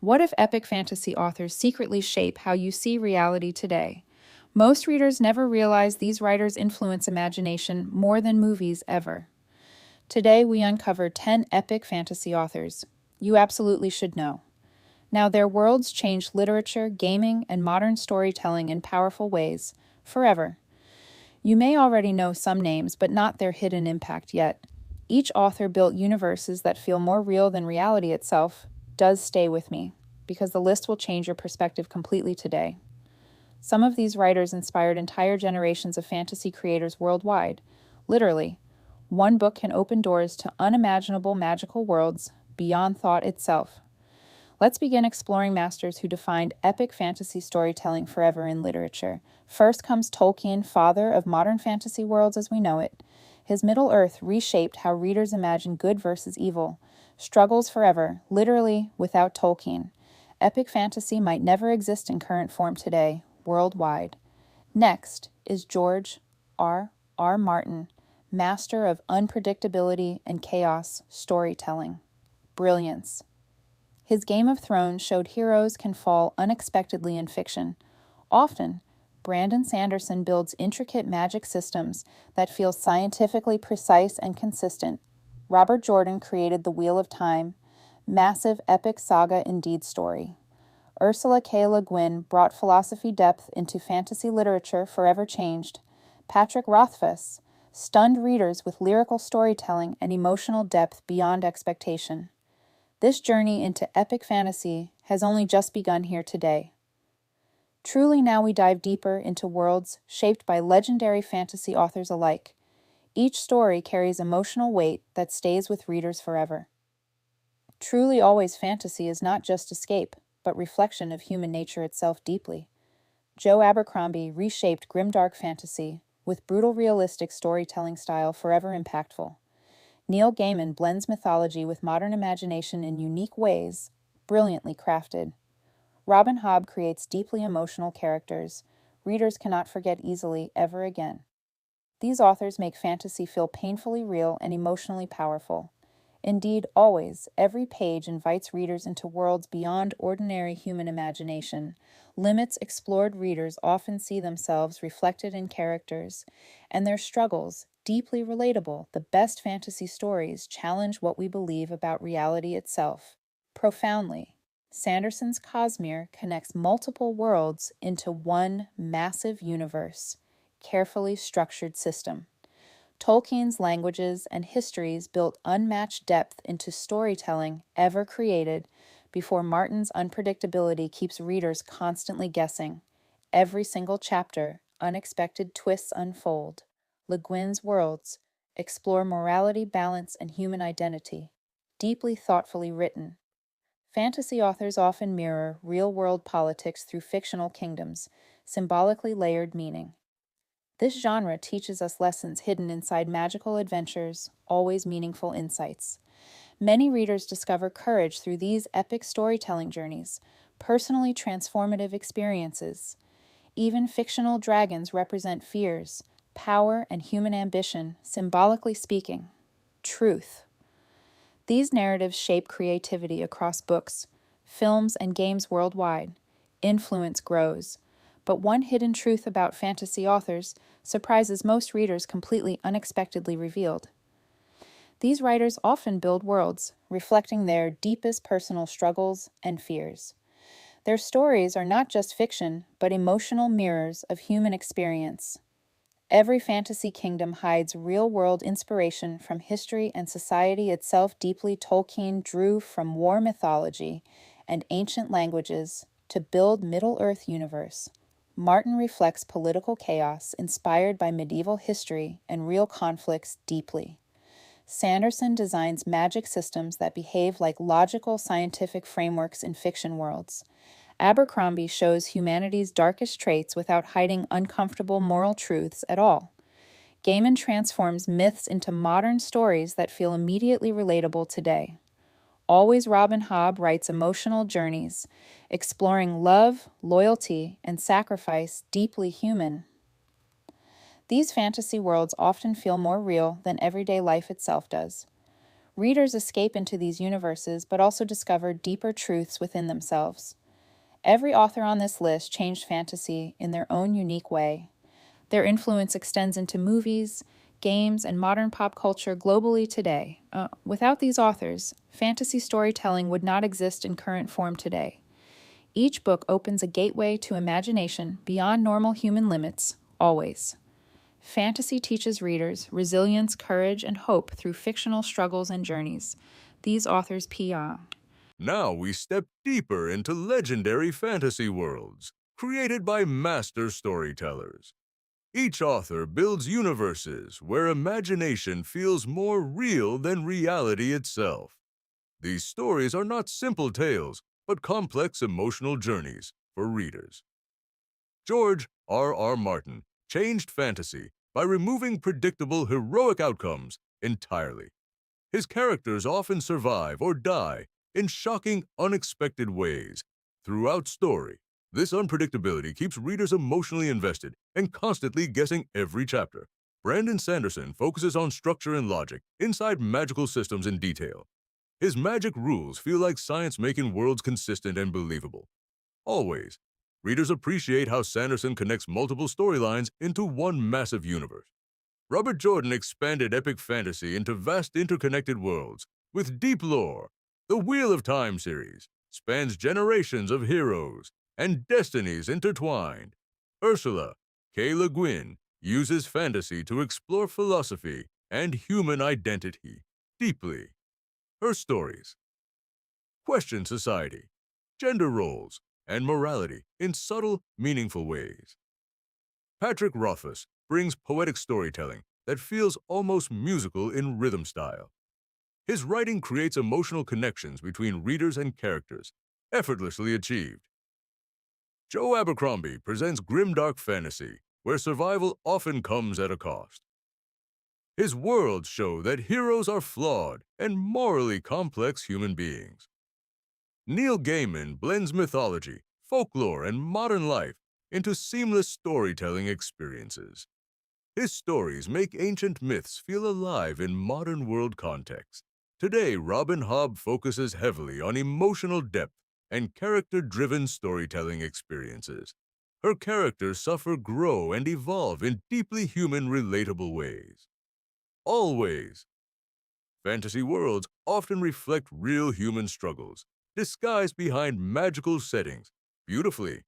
What if epic fantasy authors secretly shape how you see reality today? Most readers never realize these writers influence imagination more than movies ever. Today, we uncover 10 epic fantasy authors you absolutely should know. Now, their worlds changed literature, gaming, and modern storytelling in powerful ways, forever. You may already know some names, but not their hidden impact yet. Each author built universes that feel more real than reality itself. Does stay with me, because the list will change your perspective completely today. Some of these writers inspired entire generations of fantasy creators worldwide. Literally, one book can open doors to unimaginable magical worlds beyond thought itself. Let's begin exploring masters who defined epic fantasy storytelling forever in literature. First comes Tolkien, father of modern fantasy worlds as we know it. His Middle-earth reshaped how readers imagine good versus evil. Struggles forever, literally without Tolkien. Epic fantasy might never exist in current form today, worldwide. Next is George R. R. Martin, master of unpredictability and chaos storytelling. Brilliance. His Game of Thrones showed heroes can fall unexpectedly in fiction. Often, Brandon Sanderson builds intricate magic systems that feel scientifically precise and consistent. Robert Jordan created The Wheel of Time, massive epic saga indeed story. Ursula K. Le Guin brought philosophy depth into fantasy literature forever changed. Patrick Rothfuss stunned readers with lyrical storytelling and emotional depth beyond expectation. This journey into epic fantasy has only just begun here today. Truly, now we dive deeper into worlds shaped by legendary fantasy authors alike. Each story carries emotional weight that stays with readers forever. Truly, always fantasy is not just escape, but reflection of human nature itself deeply. Joe Abercrombie reshaped grimdark fantasy with brutal realistic storytelling style forever impactful. Neil Gaiman blends mythology with modern imagination in unique ways, brilliantly crafted. Robin Hobb creates deeply emotional characters readers cannot forget easily ever again. These authors make fantasy feel painfully real and emotionally powerful. Indeed, always, every page invites readers into worlds beyond ordinary human imagination. Limits explored readers often see themselves reflected in characters, and their struggles, deeply relatable. The best fantasy stories challenge what we believe about reality itself, profoundly. Sanderson's Cosmere connects multiple worlds into one massive universe, carefully structured system. Tolkien's languages and histories built unmatched depth into storytelling ever created before Martin's unpredictability keeps readers constantly guessing. Every single chapter, unexpected twists unfold. Le Guin's worlds explore morality, balance, and human identity, deeply thoughtfully written. Fantasy authors often mirror real-world politics through fictional kingdoms, symbolically layered meaning. This genre teaches us lessons hidden inside magical adventures, always meaningful insights. Many readers discover courage through these epic storytelling journeys, personally transformative experiences. Even fictional dragons represent fears, power, and human ambition, symbolically speaking. Truth. These narratives shape creativity across books, films, and games worldwide. Influence grows. But one hidden truth about fantasy authors surprises most readers completely unexpectedly revealed. These writers often build worlds, reflecting their deepest personal struggles and fears. Their stories are not just fiction, but emotional mirrors of human experience. Every fantasy kingdom hides real-world inspiration from history and society itself. Deeply, Tolkien drew from war mythology and ancient languages to build Middle-earth universe. Martin reflects political chaos inspired by medieval history and real conflicts deeply. Sanderson designs magic systems that behave like logical scientific frameworks in fiction worlds. Abercrombie shows humanity's darkest traits without hiding uncomfortable moral truths at all. Gaiman transforms myths into modern stories that feel immediately relatable today. Always Robin Hobb writes emotional journeys, exploring love, loyalty, and sacrifice deeply human. These fantasy worlds often feel more real than everyday life itself does. Readers escape into these universes, but also discover deeper truths within themselves. Every author on this list changed fantasy in their own unique way. Their influence extends into movies, games, and modern pop culture globally today. Without these authors, fantasy storytelling would not exist in current form today. Each book opens a gateway to imagination beyond normal human limits, always. Fantasy teaches readers resilience, courage, and hope through fictional struggles and journeys. These authors PR. Now we step deeper into legendary fantasy worlds, created by master storytellers. Each author builds universes where imagination feels more real than reality itself. These stories are not simple tales, but complex emotional journeys for readers. George R. Martin changed fantasy by removing predictable heroic outcomes entirely. His characters often survive or die in shocking, unexpected ways. Throughout story, this unpredictability keeps readers emotionally invested and constantly guessing every chapter. Brandon Sanderson focuses on structure and logic inside magical systems in detail. His magic rules feel like science making worlds consistent and believable. Always, readers appreciate how Sanderson connects multiple storylines into one massive universe. Robert Jordan expanded epic fantasy into vast interconnected worlds with deep lore. The Wheel of Time series spans generations of heroes and destinies intertwined. Ursula K. Le Guin uses fantasy to explore philosophy and human identity deeply. Her stories question society, gender roles, and morality in subtle, meaningful ways. Patrick Rothfuss brings poetic storytelling that feels almost musical in rhythm style. His writing creates emotional connections between readers and characters, effortlessly achieved. Joe Abercrombie presents grimdark fantasy, where survival often comes at a cost. His worlds show that heroes are flawed and morally complex human beings. Neil Gaiman blends mythology, folklore, and modern life into seamless storytelling experiences. His stories make ancient myths feel alive in modern world context. Today, Robin Hobb focuses heavily on emotional depth and character-driven storytelling experiences. Her characters suffer, grow, and evolve in deeply human, relatable ways. Always, fantasy worlds often reflect real human struggles, disguised behind magical settings, beautifully.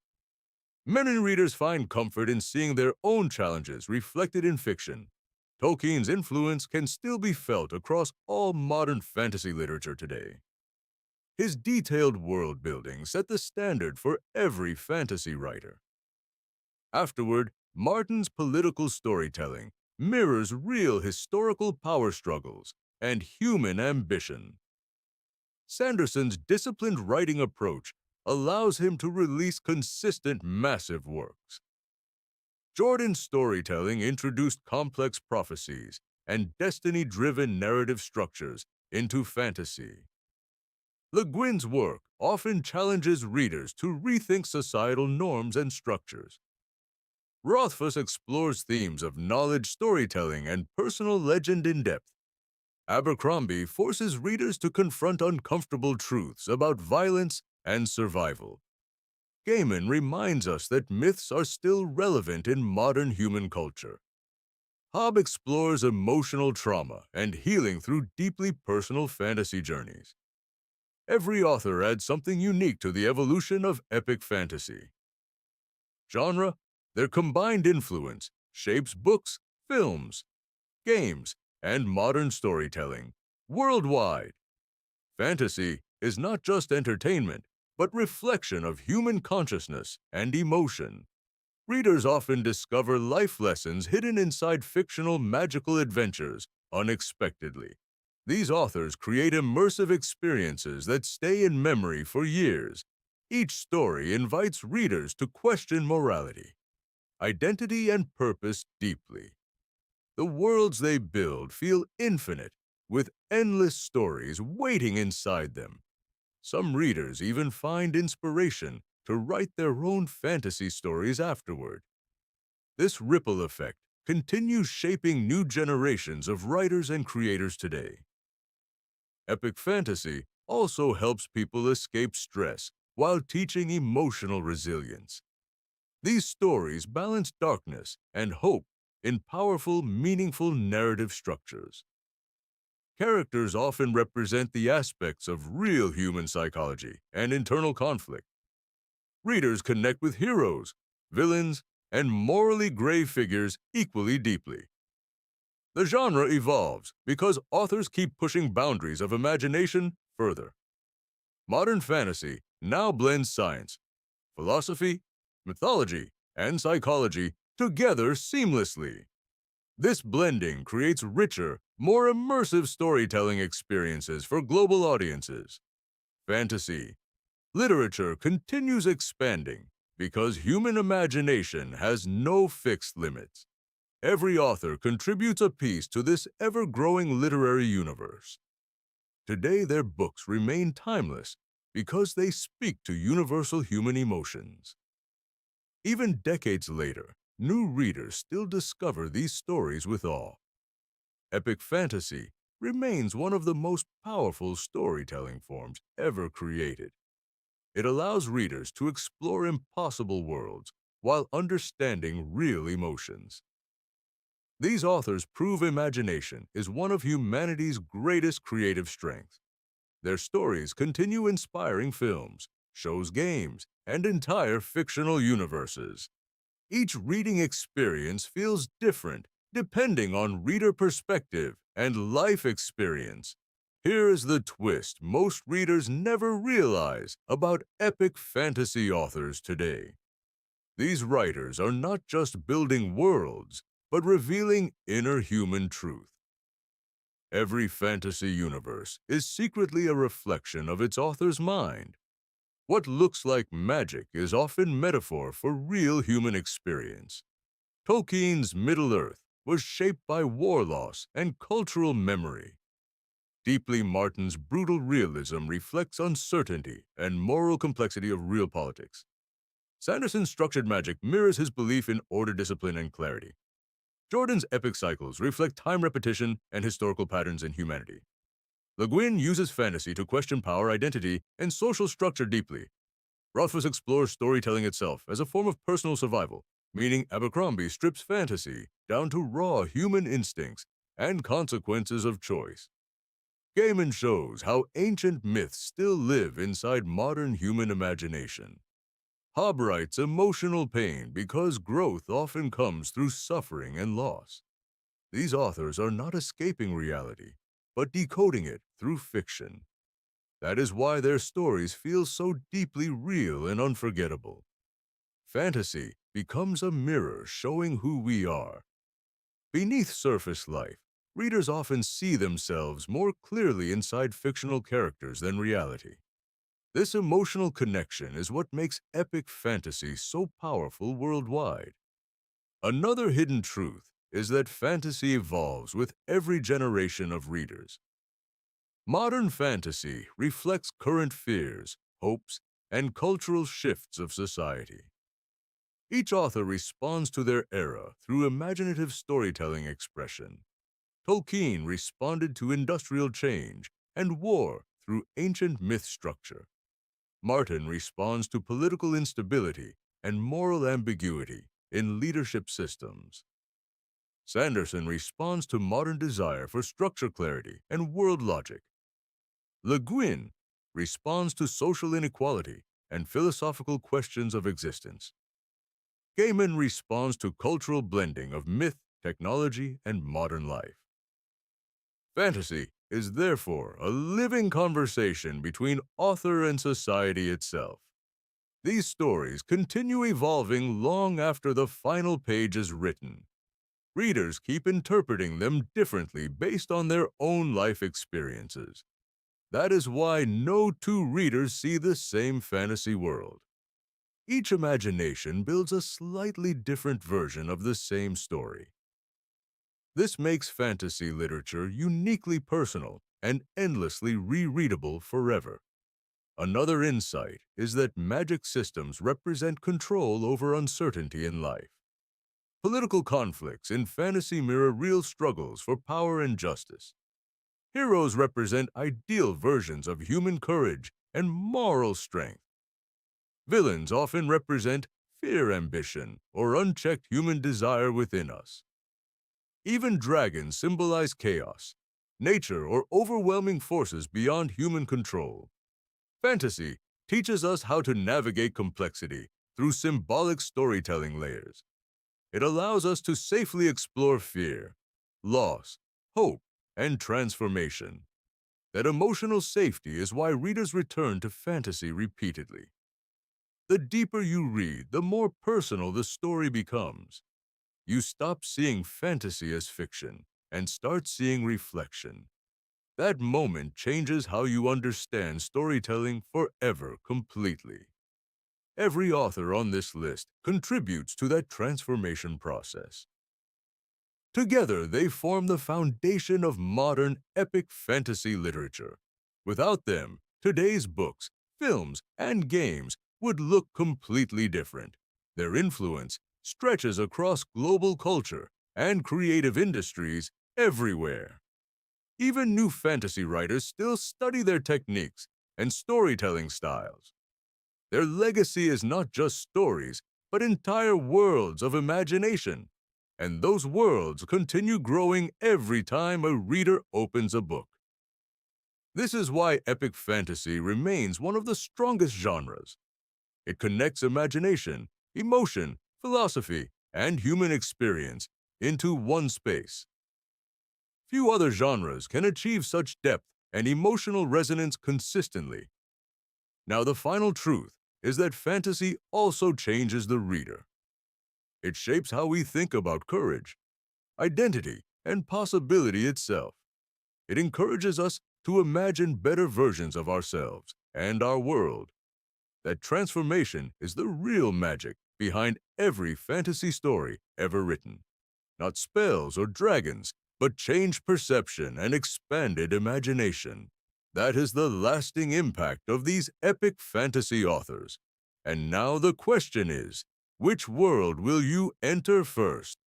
Many readers find comfort in seeing their own challenges reflected in fiction. Tolkien's influence can still be felt across all modern fantasy literature today. His detailed world building set the standard for every fantasy writer. Afterward, Martin's political storytelling mirrors real historical power struggles and human ambition. Sanderson's disciplined writing approach allows him to release consistent, massive works. Jordan's storytelling introduced complex prophecies and destiny-driven narrative structures into fantasy. Le Guin's work often challenges readers to rethink societal norms and structures. Rothfuss explores themes of knowledge storytelling and personal legend in depth. Abercrombie forces readers to confront uncomfortable truths about violence and survival. Gaiman reminds us that myths are still relevant in modern human culture. Hobb explores emotional trauma and healing through deeply personal fantasy journeys. Every author adds something unique to the evolution of epic fantasy. Genre, their combined influence shapes books, films, games, and modern storytelling worldwide. Fantasy is not just entertainment, but reflection of human consciousness and emotion. Readers often discover life lessons hidden inside fictional magical adventures unexpectedly. These authors create immersive experiences that stay in memory for years. Each story invites readers to question morality, identity, and purpose deeply. The worlds they build feel infinite, with endless stories waiting inside them. Some readers even find inspiration to write their own fantasy stories afterward. This ripple effect continues shaping new generations of writers and creators today. Epic fantasy also helps people escape stress while teaching emotional resilience. These stories balance darkness and hope in powerful, meaningful narrative structures. Characters often represent the aspects of real human psychology and internal conflict. Readers connect with heroes, villains, and morally gray figures equally deeply. The genre evolves because authors keep pushing boundaries of imagination further. Modern fantasy now blends science, philosophy, mythology, and psychology together seamlessly. This blending creates richer, more immersive storytelling experiences for global audiences. Fantasy literature continues expanding because human imagination has no fixed limits. Every author contributes a piece to this ever-growing literary universe. Today, their books remain timeless because they speak to universal human emotions. Even decades later, new readers still discover these stories with awe. Epic fantasy remains one of the most powerful storytelling forms ever created. It allows readers to explore impossible worlds while understanding real emotions. These authors prove imagination is one of humanity's greatest creative strengths. Their stories continue inspiring films, shows games, and entire fictional universes. Each reading experience feels different depending on reader perspective and life experience. Here is the twist most readers never realize about epic fantasy authors today. These writers are not just building worlds, but revealing inner human truth. Every fantasy universe is secretly a reflection of its author's mind. What looks like magic is often metaphor for real human experience. Tolkien's Middle-earth was shaped by war loss and cultural memory. Deeply Martin's brutal realism reflects uncertainty and moral complexity of real politics. Sanderson's structured magic mirrors his belief in order, discipline, and clarity. Jordan's epic cycles reflect time repetition and historical patterns in humanity. Le Guin uses fantasy to question power, identity, and social structure deeply. Rothfuss explores storytelling itself as a form of personal survival, meaning Abercrombie strips fantasy down to raw human instincts and consequences of choice. Gaiman shows how ancient myths still live inside modern human imagination. Hobb writes emotional pain because growth often comes through suffering and loss. These authors are not escaping reality, but decoding it through fiction. That is why their stories feel so deeply real and unforgettable. Fantasy becomes a mirror showing who we are. Beneath surface life, readers often see themselves more clearly inside fictional characters than reality. This emotional connection is what makes epic fantasy so powerful worldwide. Another hidden truth is that fantasy evolves with every generation of readers. Modern fantasy reflects current fears, hopes, and cultural shifts of society. Each author responds to their era through imaginative storytelling expression. Tolkien responded to industrial change and war through ancient myth structure. Martin responds to political instability and moral ambiguity in leadership systems. Sanderson responds to modern desire for structure clarity and world logic. Le Guin responds to social inequality and philosophical questions of existence. Gaiman responds to cultural blending of myth, technology, and modern life. Fantasy is therefore a living conversation between author and society itself. These stories continue evolving long after the final page is written. Readers keep interpreting them differently based on their own life experiences. That is why no two readers see the same fantasy world. Each imagination builds a slightly different version of the same story. This makes fantasy literature uniquely personal and endlessly rereadable forever. Another insight is that magic systems represent control over uncertainty in life. Political conflicts in fantasy mirror real struggles for power and justice. Heroes represent ideal versions of human courage and moral strength. Villains often represent fear, ambition, or unchecked human desire within us. Even dragons symbolize chaos, nature, or overwhelming forces beyond human control. Fantasy teaches us how to navigate complexity through symbolic storytelling layers. It allows us to safely explore fear, loss, hope, and transformation. That emotional safety is why readers return to fantasy repeatedly. The deeper you read, the more personal the story becomes. You stop seeing fantasy as fiction and start seeing reflection. That moment changes how you understand storytelling forever completely. Every author on this list contributes to that transformation process. Together, they form the foundation of modern epic fantasy literature. Without them, today's books, films, and games would look completely different. Their influence stretches across global culture and creative industries everywhere. Even new fantasy writers still study their techniques and storytelling styles. Their legacy is not just stories, but entire worlds of imagination. And those worlds continue growing every time a reader opens a book. This is why epic fantasy remains one of the strongest genres. It connects imagination, emotion, philosophy, and human experience into one space. Few other genres can achieve such depth and emotional resonance consistently. Now, the final truth is that fantasy also changes the reader. It shapes how we think about courage, identity, and possibility itself. It encourages us to imagine better versions of ourselves and our world. That transformation is the real magic behind every fantasy story ever written. Not spells or dragons, but changed perception and expanded imagination. That is the lasting impact of these epic fantasy authors. And now the question is, which world will you enter first?